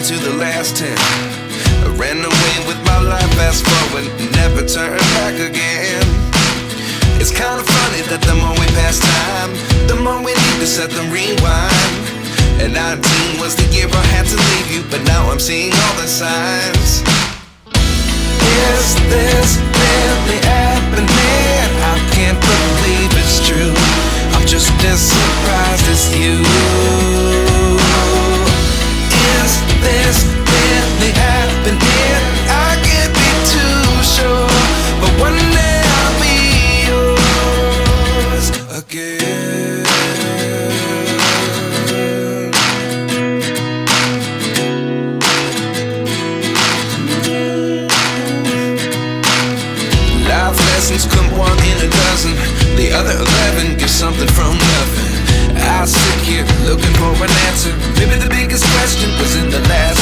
to the last 10. I ran away with my life, fast forward, never turn back again. It's kind of funny that the more we pass time, the more we need to set the rewind. And 19 was the year I had to leave you, but now I'm seeing all the signs. Is this really happening? I can't believe it's true. I'm just as surprised as you. Is this really happening? I can't be too sure, but one day I'll be yours again. Life lessons come one in a dozen. The other 11 give something from nothing. I sit here looking for an answer. Maybe the biggest question was in the last